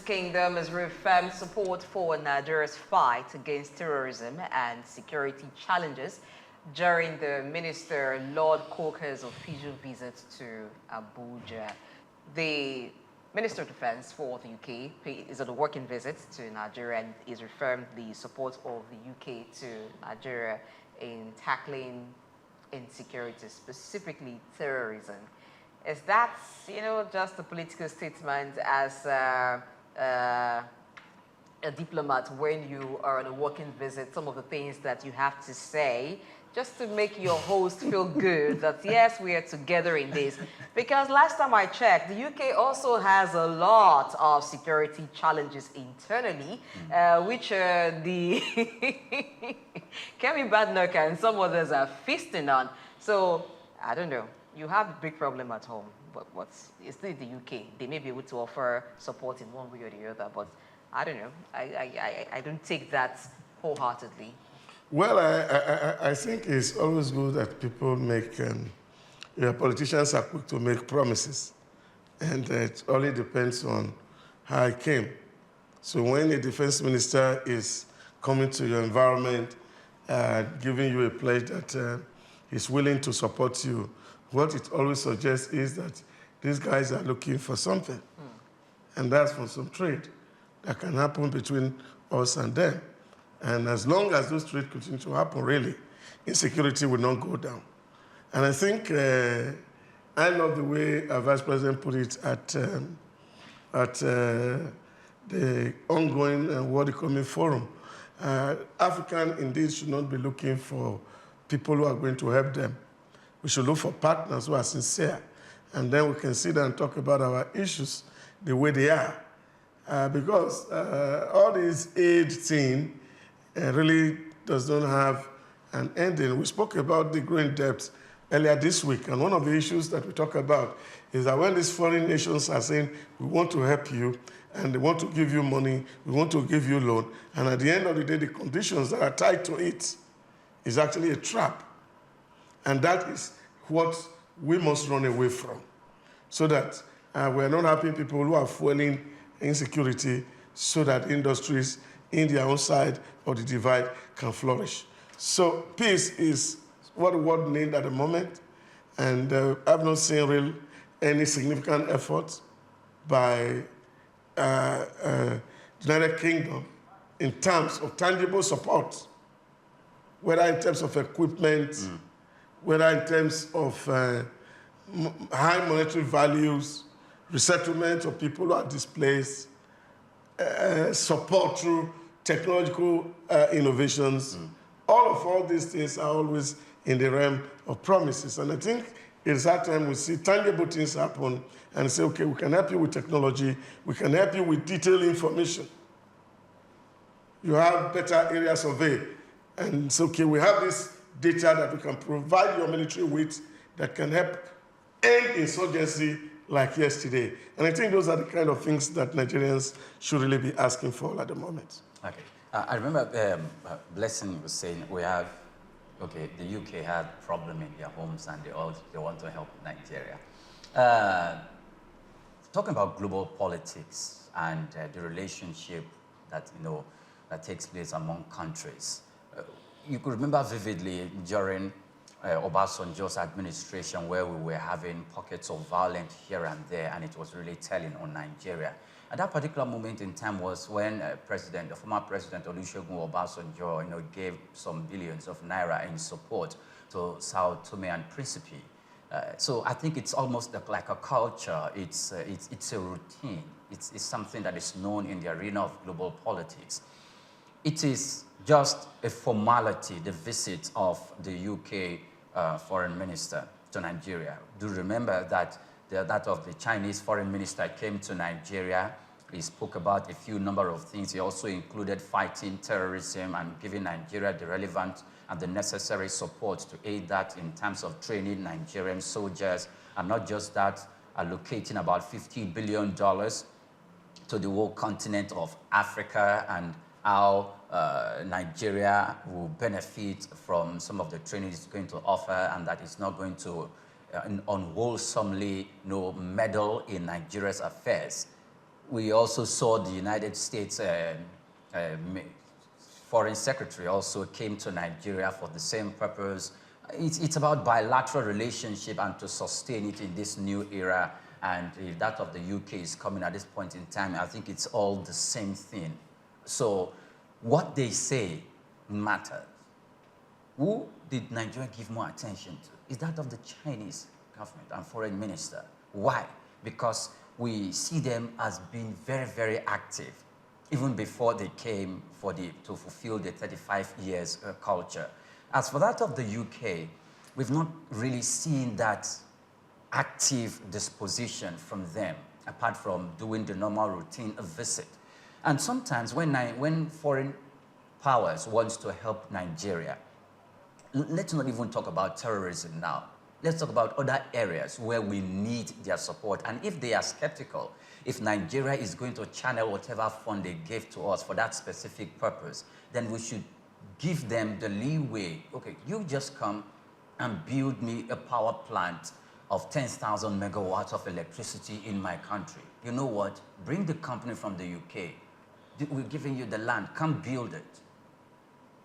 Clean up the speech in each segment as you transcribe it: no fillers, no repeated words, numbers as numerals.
Kingdom has reaffirmed support for Nigeria's fight against terrorism and security challenges during the Minister Lord Coker's official visit to Abuja. The Minister of Defense for the UK is on a working visit to Nigeria and is reaffirmed the support of the UK to Nigeria in tackling insecurity, specifically terrorism. Is that, just a political statement as a diplomat when you are on a working visit, some of the things that you have to say, just to make your host feel good that, yes, we are together in this? Because last time I checked, the UK also has a lot of security challenges internally, which the Kemi Badnoch and some others are feasting on. So, I don't know. You have a big problem at home, but it's still the UK. They may be able to offer support in one way or the other, but I don't know. I don't take that wholeheartedly. Well, I think it's always good that people make, politicians are quick to make promises, and it only depends on how it came. So when a defense minister is coming to your environment, giving you a pledge that he's willing to support you, what it always suggests is that these guys are looking for something. And that's for some trade that can happen between us and them. And as long as those trade continue to happen, really, insecurity will not go down. And I think I love the way our Vice President put it at the ongoing World Economic Forum. African, indeed, should not be looking for people who are going to help them. We should look for partners who are sincere, and then we can sit down and talk about our issues the way they are. Because all this aid thing really does not have an ending. We spoke about the growing debt earlier this week, and one of the issues that we talk about is that when these foreign nations are saying, we want to help you, and they want to give you money, we want to give you loan, and at the end of the day, the conditions that are tied to it is actually a trap. And that is what we must run away from, so that we're not having people who are fueling insecurity so that industries in their own side of the divide can flourish. So peace is what the world needs at the moment, and I've not seen any significant effort by the United Kingdom in terms of tangible support, whether in terms of equipment, whether in terms of high monetary values, resettlement of people who are displaced, support through technological innovations. All these things are always in the realm of promises. And I think it's that time we see tangible things happen and say, okay, we can help you with technology, we can help you with detailed information. You have better area survey. And so, okay, we have this data that we can provide your military with that can help end insurgency like yesterday. And I think those are the kind of things that Nigerians should really be asking for at the moment. Okay. I remember Blessing was saying the UK had problem in their homes and they want to help Nigeria. Talking about global politics and the relationship that, that takes place among countries. You could remember vividly during Obasanjo's administration where we were having pockets of violence here and there, and it was really telling on Nigeria. At that particular moment in time was when the former President Olusegun Obasanjo, gave some billions of naira in support to Sao Tome and Principe. So I think it's almost like a culture. It's a routine. It's something that is known in the arena of global politics. It is just a formality, the visit of the UK foreign minister to Nigeria. Do remember that that of the Chinese foreign minister came to Nigeria. He spoke about a few number of things. He also included fighting terrorism and giving Nigeria the relevant and the necessary support to aid that in terms of training Nigerian soldiers, and not just that, allocating about $50 billion to the whole continent of Africa, and how Nigeria will benefit from some of the training it's going to offer, and that it's not going to unwholesomely meddle in Nigeria's affairs. we also saw the United States Foreign Secretary also came to Nigeria for the same purpose. It's about bilateral relationship and to sustain it in this new era. And if that of the UK is coming at this point in time, I think it's all the same thing. So what they say matters. Who did Nigeria give more attention to? Is that of the Chinese government and foreign minister. Why? Because we see them as being very, very active, even before they came to fulfill the 35 years culture. As for that of the UK, we've not really seen that active disposition from them, apart from doing the normal routine visit. And sometimes when foreign powers wants to help Nigeria, let's not even talk about terrorism now. Let's talk about other areas where we need their support. And if they are skeptical, if Nigeria is going to channel whatever fund they gave to us for that specific purpose, then we should give them the leeway. Okay, you just come and build me a power plant of 10,000 megawatts of electricity in my country. You know what? Bring the company from the UK. We're giving you the land. Come build it.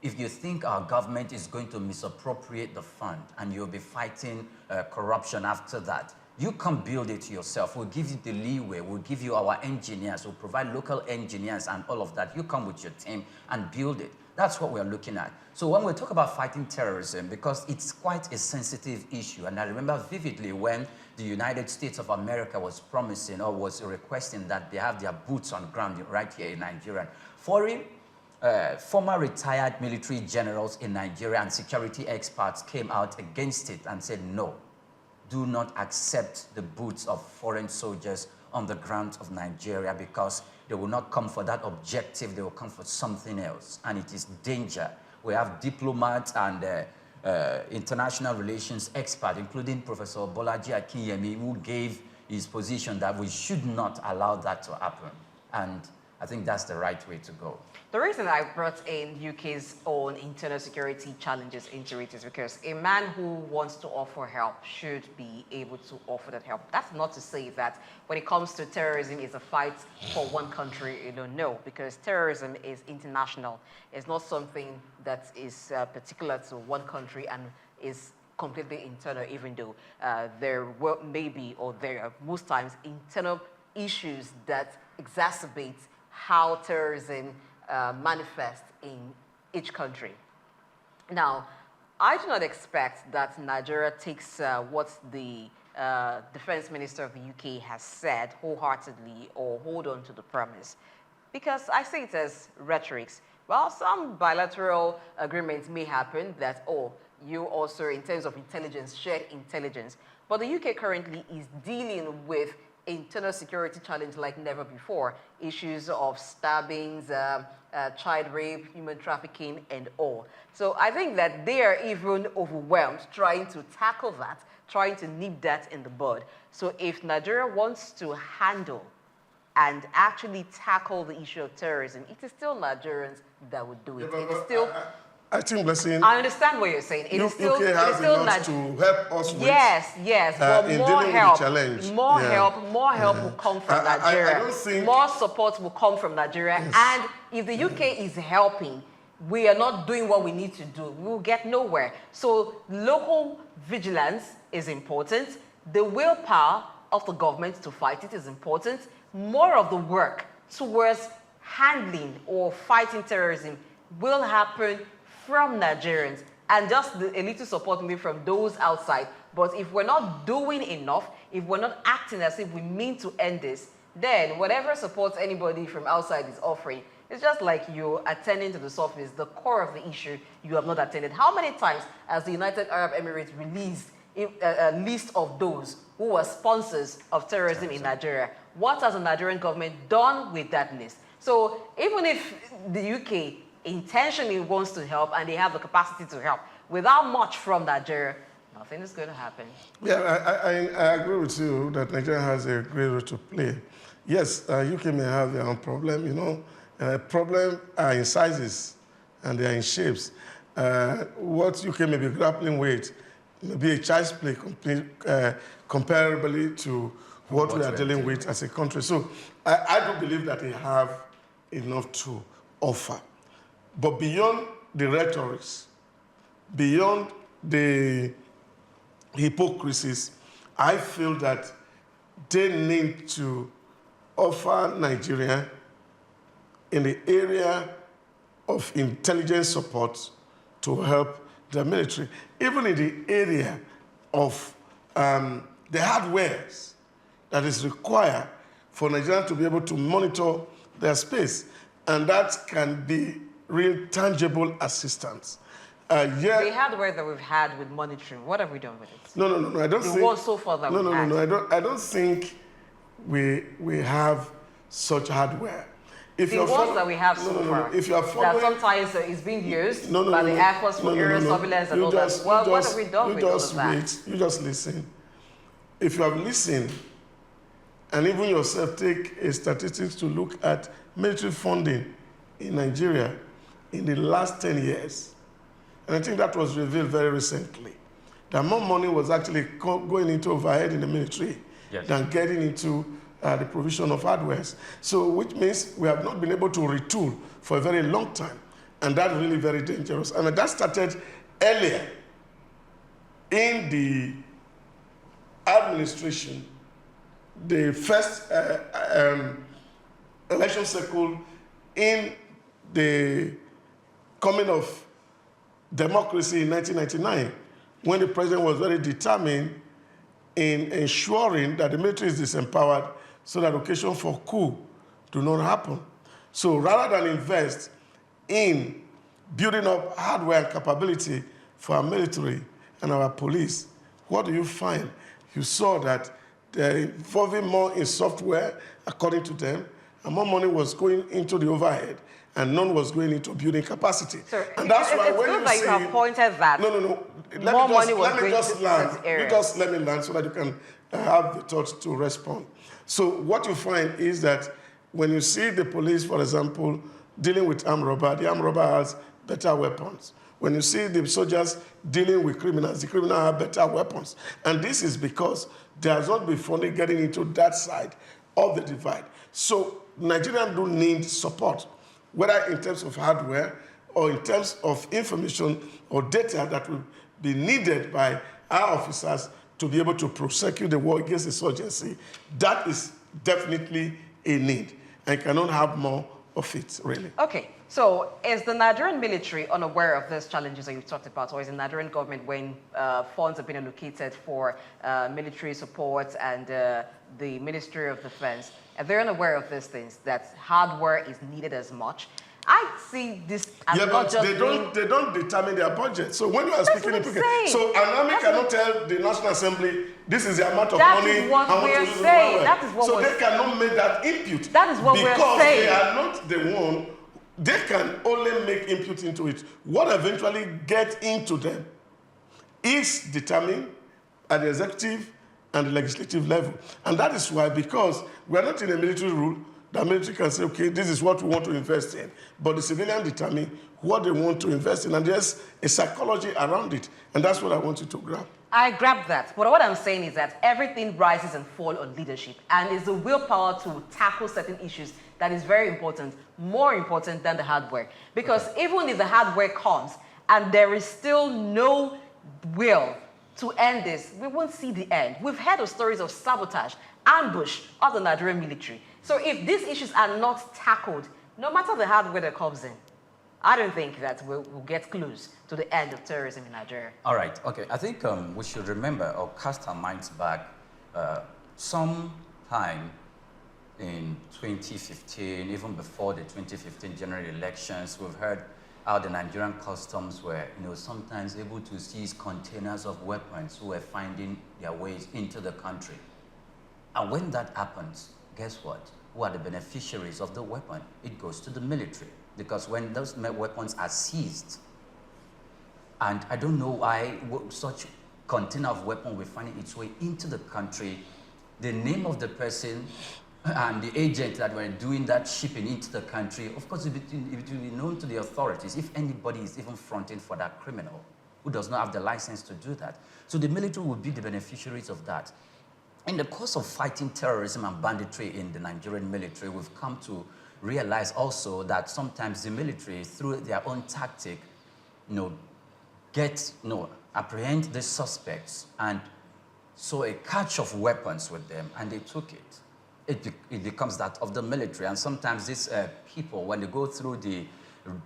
If you think our government is going to misappropriate the fund and you'll be fighting corruption after that, you come build it yourself. We'll give you the leeway. We'll give you our engineers. We'll provide local engineers and all of that. You come with your team and build it. That's what we're looking at. So when we talk about fighting terrorism, because it's quite a sensitive issue, and I remember vividly when the United States of America was promising or was requesting that they have their boots on ground right here in Nigeria. Former retired military generals in Nigeria and security experts came out against it and said, no, do not accept the boots of foreign soldiers on the ground of Nigeria because they will not come for that objective, they will come for something else, and it is danger. We have diplomats and international relations experts, including Professor Bolaji Akinyemi, who gave his position that we should not allow that to happen. And I think that's the right way to go. The reason I brought in UK's own internal security challenges into it is because a man who wants to offer help should be able to offer that help. That's not to say that when it comes to terrorism, it's a fight for one country. You don't know, because terrorism is international. It's not something that is particular to one country and is completely internal, even though there may be, or there are most times, internal issues that exacerbate how terrorism manifests in each country. Now, I do not expect that Nigeria takes what the defense minister of the UK has said wholeheartedly or hold on to the promise, because I see it as rhetoric. Well, some bilateral agreements may happen that, oh, you also, in terms of intelligence, shared intelligence, but the UK currently is dealing with internal security challenge like never before. Issues of stabbings, child rape, human trafficking, and all. So I think that they are even overwhelmed trying to tackle that, trying to nip that in the bud. So if Nigeria wants to handle and actually tackle the issue of terrorism, it is still Nigerians that would do it. It is still... I think, Blessing, I understand what you're saying. It is still, UK has enough to help us with. Yes, but in more dealing help, with the challenge. more help will come from Nigeria. I don't think... More support will come from Nigeria. Yes. And if the UK is helping, we are not doing what we need to do. We will get nowhere. So local vigilance is important. The willpower of the government to fight it is important. More of the work towards handling or fighting terrorism will happen from Nigerians, and just a little support maybe from those outside. But if we're not doing enough, if we're not acting as if we mean to end this, then whatever support anybody from outside is offering, it's just like you're attending to the surface, the core of the issue you have not attended. How many times has the United Arab Emirates released a list of those who were sponsors of terrorism in Nigeria? What has the Nigerian government done with that list? So even if the UK intentionally wants to help and they have the capacity to help, without much from Nigeria, nothing is going to happen. Yeah, I agree with you that Nigeria has a great role to play. Yes, UK may have their own problem, you know. Problems are in sizes and they are in shapes. What UK may be grappling with may be a child's play comparably to what we are dealing with as a country. So I do believe that they have enough to offer. But beyond the rhetorics, beyond the hypocrisies, I feel that they need to offer Nigeria in the area of intelligence support to help the military, even in the area of the hardwares that is required for Nigeria to be able to monitor their space. And that can be real tangible assistance. The hardware that we've had with monitoring, what have we done with it? No, I don't think... The one so far that we've had. I don't think we have such hardware. If the ones that we have so far, if you are following, that sometimes is being used by the Air Force for aerial surveillance and all that. Well, what have we done with all of that? You just listen. If you have listened, and even yourself take a statistics to look at military funding in Nigeria in the last 10 years, and I think that was revealed very recently, that more money was actually going into overhead in the military than getting into the provision of hardwares. So, which means we have not been able to retool for a very long time. And that's really very dangerous. And that started earlier in the administration. The first election cycle in the coming of democracy in 1999, when the president was very determined in ensuring that the military is disempowered so that occasion for coup do not happen. So rather than invest in building up hardware and capability for our military and our police, what do you find? You saw that they're involving more in software, according to them, and more money was going into the overhead, and none was going into building capacity. So and that's why it's when good you that you have pointed that. No. Let me just land so that you can have the thoughts to respond. So what you find is that when you see the police, for example, dealing with armed robber, the armed robber has better weapons. When you see the soldiers dealing with criminals, the criminals have better weapons. And this is because there has not been funding getting into that side of the divide. So Nigerians do need support, whether in terms of hardware or in terms of information or data that will be needed by our officers to be able to prosecute the war against insurgency. That is definitely a need, and cannot have more of it, really. Okay, so is the Nigerian military unaware of these challenges that you've talked about, or is the Nigerian government, when funds have been allocated for military support and the Ministry of Defense, are they unaware of these things, that hardware is needed as much? I see this as not just they don't determine their budget. So when you are speaking, so an army cannot tell the National Assembly this is the amount of money. That is what we're saying. That is what so they cannot make that input. That is what we're saying. Because they are not the one. They can only make input into it. What eventually gets into them is determined at the executive and the legislative level, and that is why, because we are not in a military rule. The military can say, okay, this is what we want to invest in. But the civilian determine what they want to invest in. And there's a psychology around it. And that's what I want you to grab. I grab that. But what I'm saying is that everything rises and falls on leadership. And it's the willpower to tackle certain issues that is very important, more important than the hardware. Because even if the hardware comes and there is still no will to end this, we won't see the end. We've heard of stories of sabotage, ambush of the Nigerian military. So if these issues are not tackled, no matter the hardware that comes in, I don't think that we'll get close to the end of terrorism in Nigeria. All right, okay. I think we should remember or cast our minds back sometime in 2015, even before the 2015 general elections. We've heard how the Nigerian customs were, sometimes able to seize containers of weapons who were finding their ways into the country. And when that happens, guess what? Who are the beneficiaries of the weapon? It goes to the military. Because when those weapons are seized, and I don't know why such container of weapon will find its way into the country, the name of the person and the agent that were doing that shipping into the country, of course, it will be known to the authorities if anybody is even fronting for that criminal who does not have the license to do that. So the military will be the beneficiaries of that. in the course of fighting terrorism and banditry in the Nigerian military, we've come to realize also that sometimes the military, through their own tactic, apprehend the suspects and saw a catch of weapons with them, and they took it. It becomes that of the military. And sometimes these people, when they go through the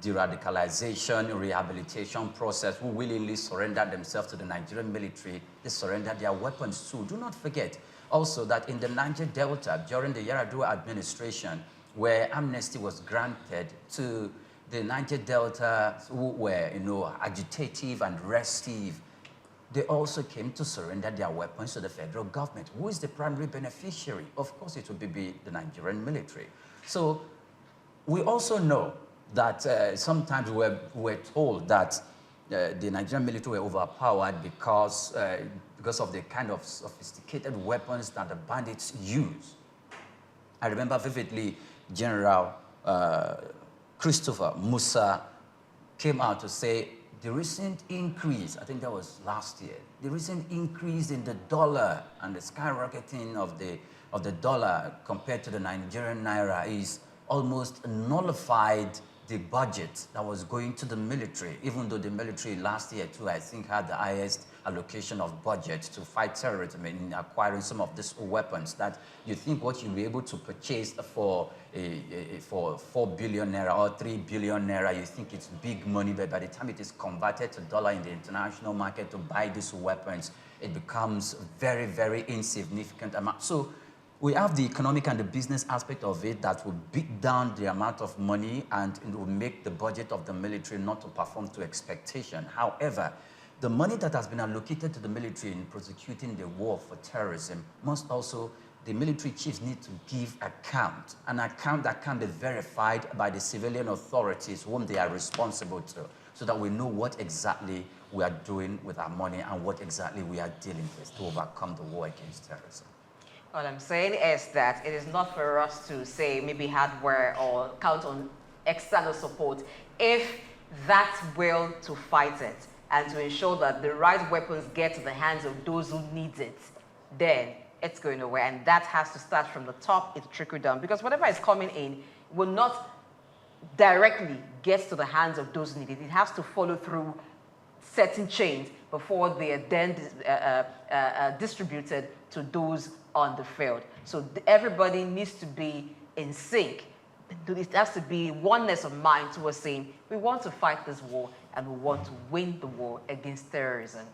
de-radicalization, rehabilitation process, who willingly surrender themselves to the Nigerian military, they surrender their weapons too. Do not forget also that in the Niger Delta, during the Yar'Adua administration, where amnesty was granted to the Niger Delta who were, agitative and restive, they also came to surrender their weapons to the federal government. Who is the primary beneficiary? Of course, it would be the Nigerian military. So we also know that sometimes we're told that the Nigerian military were overpowered because of the kind of sophisticated weapons that the bandits use. I remember vividly General Christopher Musa came out to say the recent increase, I think that was last year, the recent increase in the dollar and the skyrocketing of the dollar compared to the Nigerian naira is almost nullified the budget that was going to the military, even though the military last year too, I think, had the highest allocation of budget to fight terrorism in acquiring some of these weapons, that you think what you'll be able to purchase for 4 billion naira or 3 billion naira, you think it's big money, but by the time it is converted to dollar in the international market to buy these weapons, it becomes very, very insignificant amount. So we have the economic and the business aspect of it that will beat down the amount of money, and it will make the budget of the military not to perform to expectation. However, the money that has been allocated to the military in prosecuting the war for terrorism must also, the military chiefs need to give account, an account that can be verified by the civilian authorities whom they are responsible to, so that we know what exactly we are doing with our money and what exactly we are dealing with to overcome the war against terrorism. All I'm saying is that it is not for us to say maybe hardware or count on external support if that will to fight it and to ensure that the right weapons get to the hands of those who need it, then it's going nowhere. And that has to start from the top, it trickle down, because whatever is coming in will not directly get to the hands of those who need it. It has to follow through certain chains before they are then distributed to those on the field. So everybody needs to be in sync. It has to be oneness of mind towards saying, we want to fight this war and we want to win the war against terrorism.